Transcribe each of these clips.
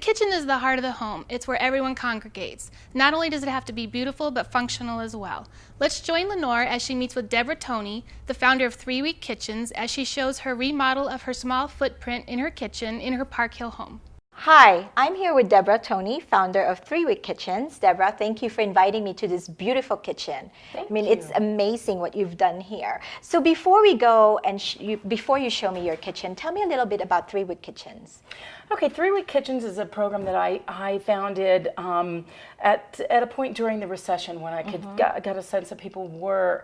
kitchen is the heart of the home. It's where everyone congregates. Not only does it have to be beautiful, but functional as well. Let's join Linnore as she meets with Debra Toney, the founder of 3 Week Kitchens, as she shows her remodel of her small footprint in her kitchen in her Park Hill home. Hi, I'm here with Debra Toney, founder of 3 Week Kitchens. Debra, thank you for inviting me to this beautiful kitchen. Thank you. It's amazing what you've done here. So before we go and before you show me your kitchen, tell me a little bit about 3 Week Kitchens. Okay, 3 Week Kitchens is a program that I founded at a point during the recession when I got a sense that people were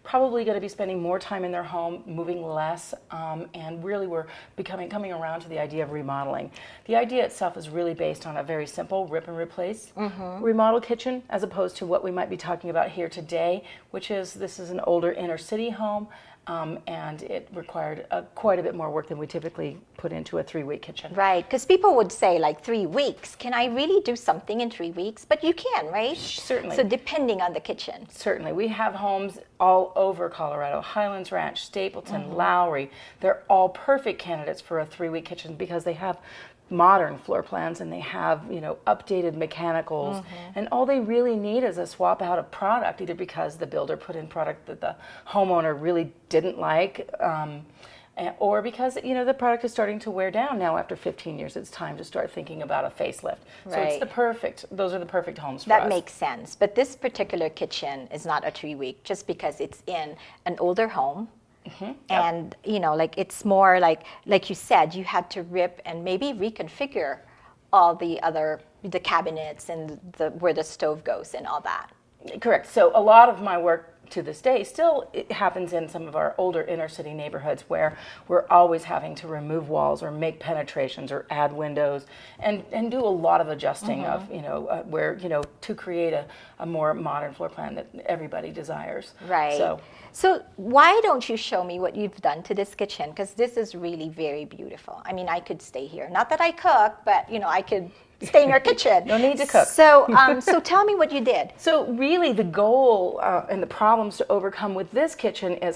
probably going to be spending more time in their home, moving less, and really were coming around to the idea of remodeling. The idea itself is really based on a very simple rip and replace remodel kitchen, as opposed to what we might be talking about here today, which is this is an older inner city home. And it required quite a bit more work than we typically put into a 3 Week kitchen. Right, because people would say like 3 weeks. Can I really do something in 3 weeks? But you can, right? Certainly. So depending on the kitchen. Certainly. We have homes all over Colorado, Highlands Ranch, Stapleton, Lowry. They're all perfect candidates for a 3 Week kitchen because they have modern floor plans and they have, updated mechanicals, and all they really need is a swap out of product, either because the builder put in product that the homeowner really didn't like, or because the product is starting to wear down now after 15 years. It's time to start thinking about a facelift. Right. So those are the perfect homes for us. That makes sense. But this particular kitchen is not a 3 week just because it's in an older home. And it's more like you said, you had to rip and maybe reconfigure all the cabinets and where the stove goes and all that. Correct. So a lot of my work to this day still it happens in some of our older inner city neighborhoods where we're always having to remove walls or make penetrations or add windows and do a lot of adjusting of where to create a more modern floor plan that everybody desires. Right. So why don't you show me what you've done to this kitchen? Because this is really very beautiful. I mean, I could stay here. Not that I cook, but I could stay in your kitchen. No need to cook. So so tell me what you did. So really the goal and the problems to overcome with this kitchen is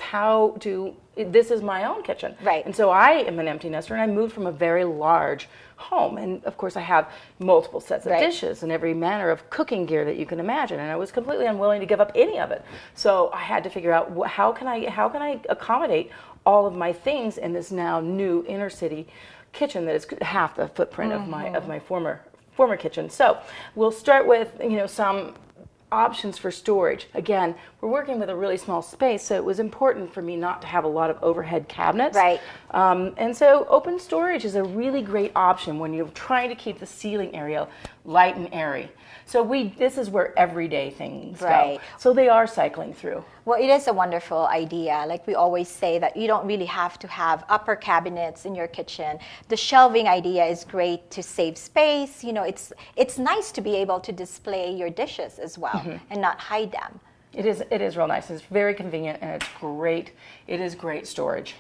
this is my own kitchen. Right. And so I am an empty nester and I moved from a very large home. And of course I have multiple sets of dishes and every manner of cooking gear that you can imagine. And I was completely unwilling to give up any of it. So I had to figure out how can I accommodate all of my things in this now new inner city kitchen that is half the footprint of my former kitchen. So we'll start with some options for storage. Again, we're working with a really small space, so it was important for me not to have a lot of overhead cabinets. Right. And so open storage is a really great option when you're trying to keep the ceiling area light and airy. So this is where everyday things go. So they are cycling through. Well, it is a wonderful idea. Like we always say that you don't really have to have upper cabinets in your kitchen. The shelving idea is great to save space. It's nice to be able to display your dishes as well and not hide them. It is real nice. It's very convenient and it's great. It is great storage.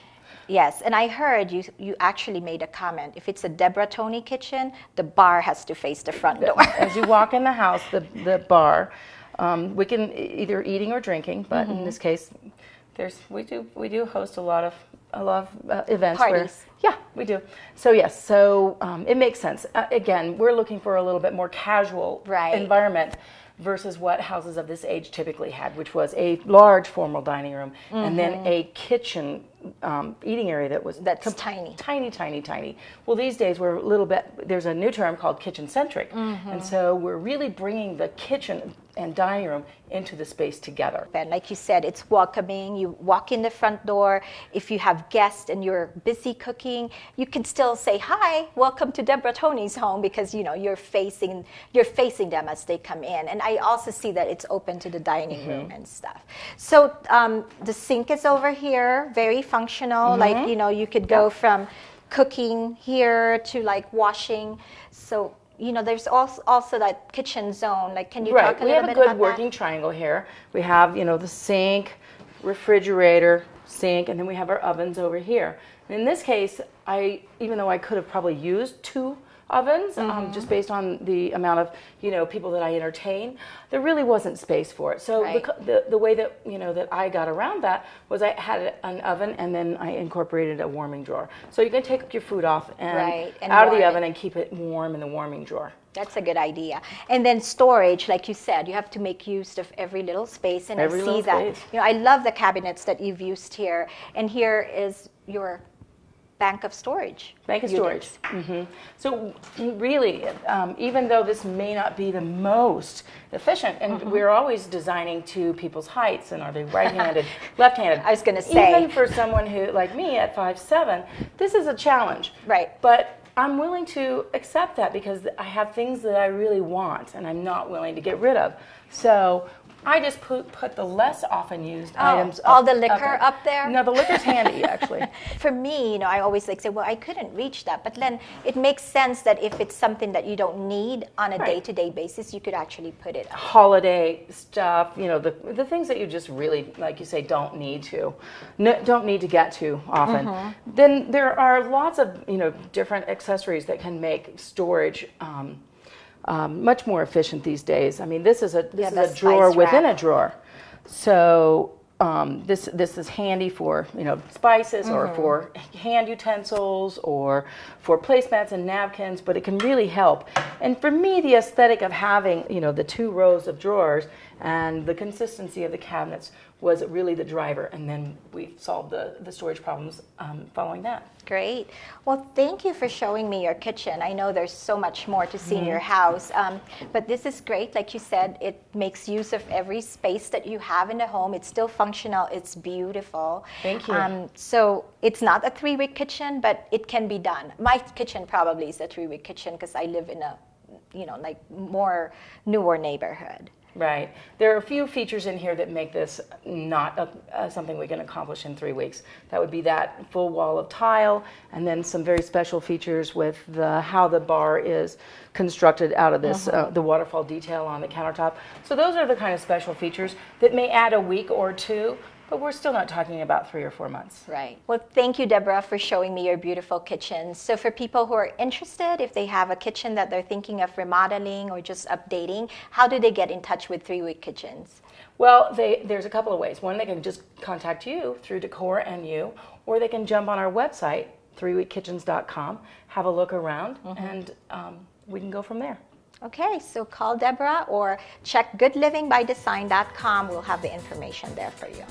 Yes, and I heard you actually made a comment. If it's a Debra Toney kitchen, the bar has to face the front door. As you walk in the house, the bar, we can either eating or drinking, but in this case, we do host a lot of events. Parties. We do. So yes, it makes sense. Again, we're looking for a little bit more casual environment versus what houses of this age typically had, which was a large formal dining room and then a kitchen eating area that's tiny. Tiny. Well, these days we're a little bit, there's a new term called kitchen-centric. And so we're really bringing the kitchen and dining room into the space together. And like you said, it's welcoming. You walk in the front door. If you have guests and you're busy cooking, you can still say, hi, welcome to Debra Toney's home, because you're facing them as they come in. And I also see that it's open to the dining room and stuff. So the sink is over here, very functional. Like, you could go from cooking here to like washing. So there's also that kitchen zone. Like, can you talk a little bit about that? We have a good working triangle here. We have, the sink, refrigerator, sink, and then we have our ovens over here. And in this case, even though I could have probably used two ovens, just based on the amount of people that I entertain. There really wasn't space for it. So Right. the way that that I got around that was I had an oven, and then I incorporated a warming drawer. So you can take your food off Right, and out of the warm oven it. and keep it warm in the warming drawer. That's a good idea. And then storage, like you said, you have to make use of every little space, and Every I see little that. space. I love the cabinets that you've used here. And here is your bank of storage. Bank of storage. So really, even though this may not be the most efficient, and we're always designing to people's heights, and are they right-handed, left-handed? I was gonna say. Even for someone who, like me, at 5'7", this is a challenge. Right. But I'm willing to accept that because I have things that I really want, and I'm not willing to get rid of. So I just put the less often used items all the liquor up there? No, the liquor's handy, actually. For me, I always say, well, I couldn't reach that. But then it makes sense that if it's something that you don't need on a Right. day-to-day basis, you could actually put it up. Holiday stuff, the things that you just really, like you say, don't need to get to often. Then there are lots of different accessories that can make storage much more efficient these days. I mean, this is a the drawer spice within rack. a drawer, so this is handy for spices or for hand utensils or for placemats and napkins, but it can really help. And for me, the aesthetic of having the 2 rows of drawers and the consistency of the cabinets was really the driver, and then we solved the storage problems following that. Great. Well, thank you for showing me your kitchen. I know there's so much more to see in your house, but this is great. Like you said, it makes use of every space that you have in the home. It's still functional. It's beautiful. Thank you. So it's not a 3-week kitchen, but it can be done. My kitchen probably is a 3-week kitchen because I live in a, like more newer neighborhood. Right. There are a few features in here that make this not something we can accomplish in 3 weeks. That would be that full wall of tile, and then some very special features with how the bar is constructed out of this, the waterfall detail on the countertop. So those are the kind of special features that may add a week or 2, but we're still not talking about 3 or 4 months. Right. Well, thank you, Debra, for showing me your beautiful kitchen. So for people who are interested, if they have a kitchen that they're thinking of remodeling or just updating, how do they get in touch with 3-week kitchens? Well, there's a couple of ways. One, they can just contact you through Decor and You, or they can jump on our website, 3weekkitchens.com, have a look around, and we can go from there. Okay, so call Debra or check goodlivingbydesign.com. We'll have the information there for you.